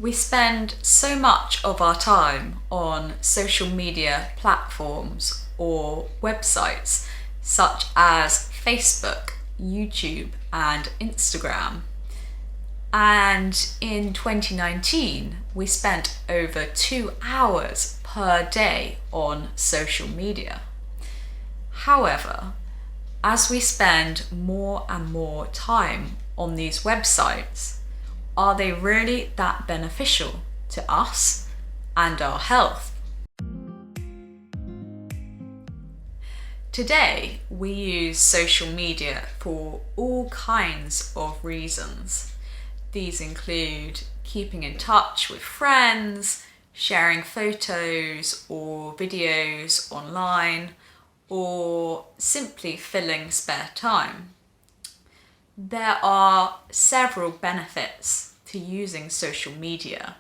We spend so much of our time on social media platforms or websites such as Facebook, YouTube, and Instagram. And in 2019, we spent over 2 hours per day on social media. However, as we spend more and more time on these websites, are they really that beneficial to us and our health? Today, we use social media for all kinds of reasons. These include keeping in touch with friends, sharing photos or videos online, or simply filling spare time. There are several benefits to using social media,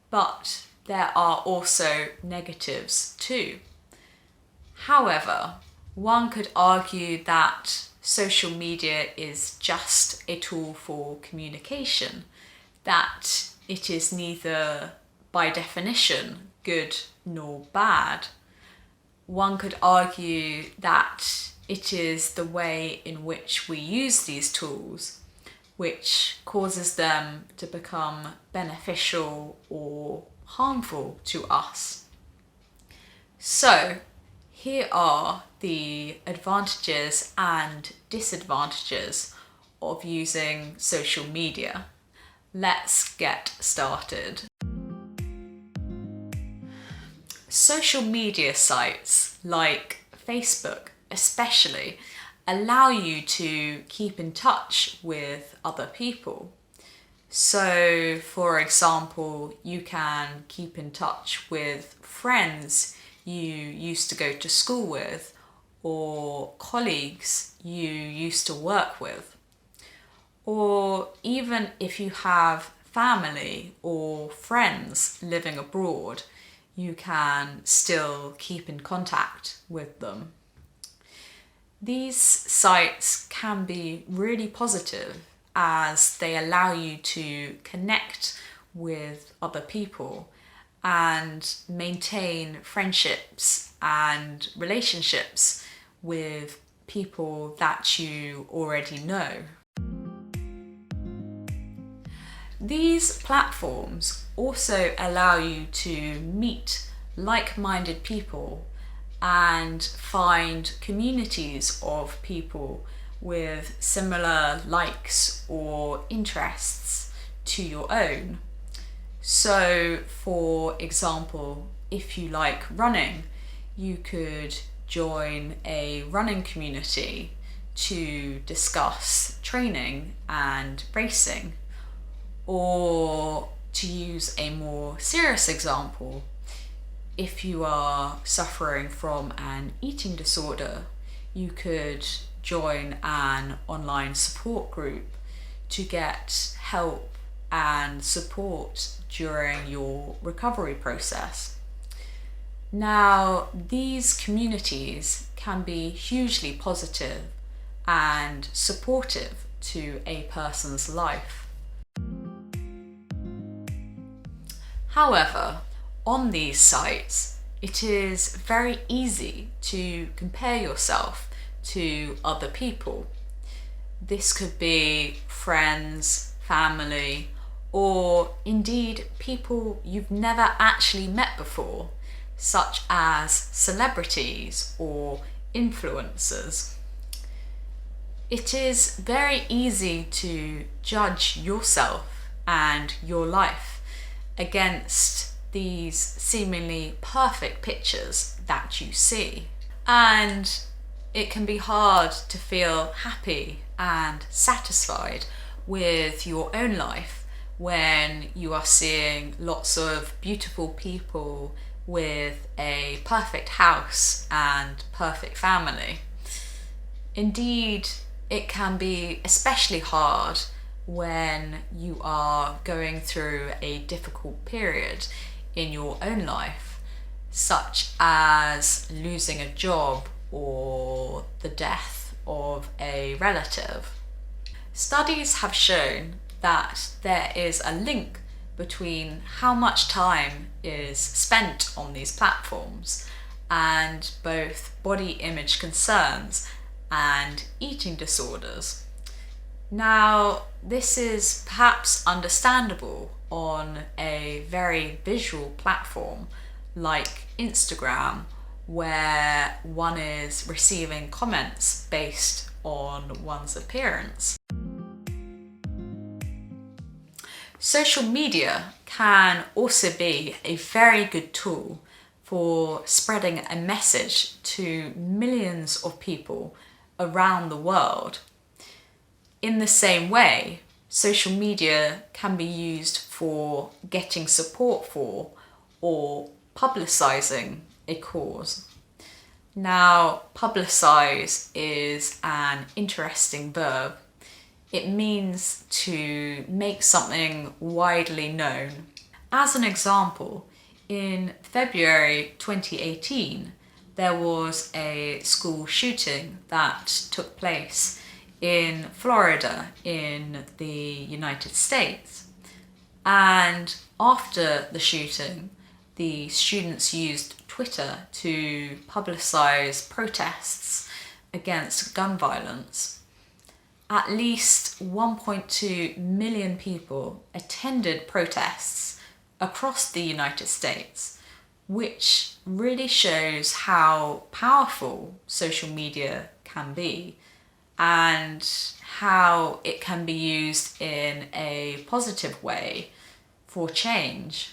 but there are also negatives too. However, one could argue that social media is just a tool for communication, that it is neither by definition good nor bad. One could argue that it is the way in which we use these tools which causes them to become beneficial or harmful to us. So, here are the advantages and disadvantages of using social media. Let's get started. Social media sites like Facebook especially allow you to keep in touch with other people. So, for example, you can keep in touch with friends you used to go to school with or colleagues you used to work with. Or even if you have family or friends living abroad, you can still keep in contact with them. These sites can be really positive as they allow you to connect with other people and maintain friendships and relationships with people that you already know. These platforms also allow you to meet like-minded people and find communities of people with similar likes or interests to your own. So, for example, if you like running, you could join a running community to discuss training and racing. Or, to use a more serious example, if you are suffering from an eating disorder, you could join an online support group to get help and support during your recovery process. Now, these communities can be hugely positive and supportive to a person's life. However, on these sites, it is very easy to compare yourself to other people. This could be friends, family, or indeed people you've never actually met before, such as celebrities or influencers. It is very easy to judge yourself and your life against these seemingly perfect pictures that you see. And it can be hard to feel happy and satisfied with your own life when you are seeing lots of beautiful people with a perfect house and perfect family. Indeed, it can be especially hard when you are going through a difficult period in your own life, such as losing a job or the death of a relative. Studies have shown that there is a link between how much time is spent on these platforms and both body image concerns and eating disorders. Now, this is perhaps understandable on a very visual platform like Instagram, where one is receiving comments based on one's appearance. Social media can also be a very good tool for spreading a message to millions of people around the world. In the same way, social media can be used for getting support for or publicizing a cause. Now, publicize is an interesting verb. It means to make something widely known. As an example, in February 2018, there was a school shooting that took place in Florida in the United States. And after the shooting, the students used Twitter to publicize protests against gun violence. At least 1.2 million people attended protests across the United States, which really shows how powerful social media can be and how it can be used in a positive way for change.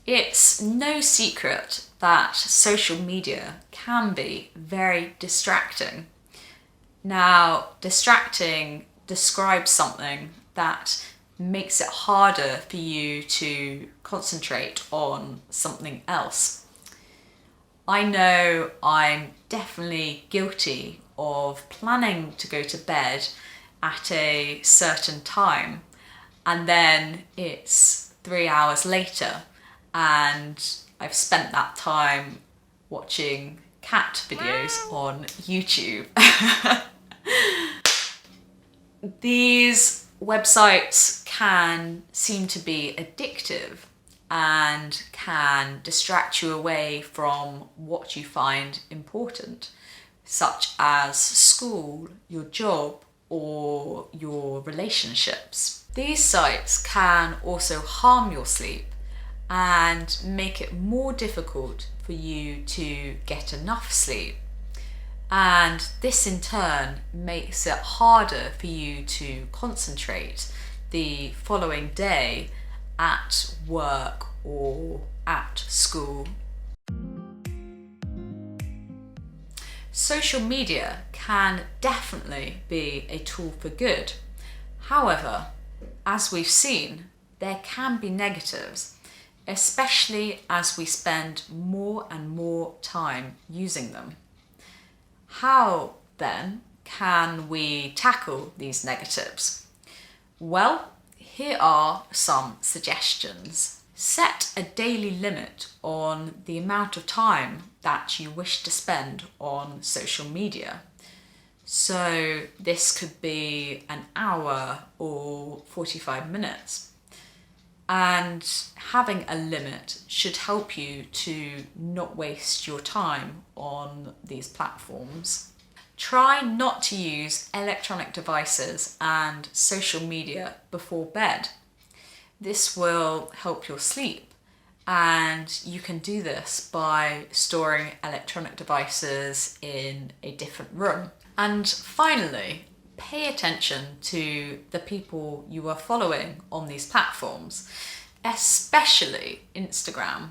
It's no secret that social media can be very distracting. Now, distracting describes something that makes it harder for you to concentrate on something else. I know I'm definitely guilty of planning to go to bed at a certain time, and then it's 3 hours later and I've spent that time watching cat videos on YouTube. These websites can seem to be addictive and can distract you away from what you find important, such as school, your job, or your relationships. These sites can also harm your sleep and make it more difficult for you to get enough sleep. And this in turn makes it harder for you to concentrate the following day at work or at school. Social media can definitely be a tool for good. However, as we've seen, there can be negatives, especially as we spend more and more time using them. How, then, can we tackle these negatives? Well, here are some suggestions. Set a daily limit on the amount of time that you wish to spend on social media. So this could be an hour or 45 minutes. And having a limit should help you to not waste your time on these platforms. Try not to use electronic devices and social media before bed. This will help your sleep, and you can do this by storing electronic devices in a different room. And finally, pay attention to the people you are following on these platforms, especially Instagram.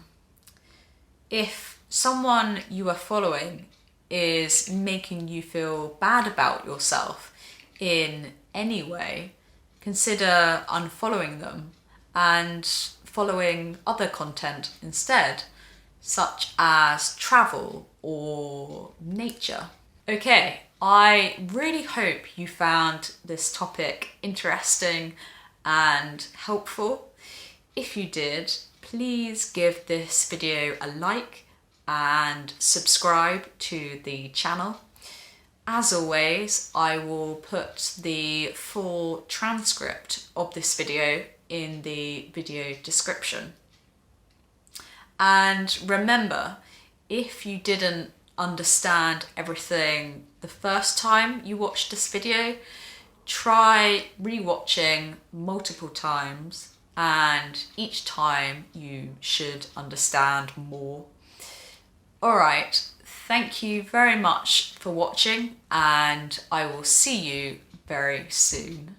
If someone you are following is making you feel bad about yourself in any way, consider unfollowing them and following other content instead, such as travel or nature. Okay, I really hope you found this topic interesting and helpful. If you did, please give this video a like and subscribe to the channel. As always, I will put the full transcript of this video in the video description. And remember, if you didn't understand everything the first time you watched this video, try rewatching multiple times, and each time you should understand more. Alright, thank you very much for watching, and I will see you very soon.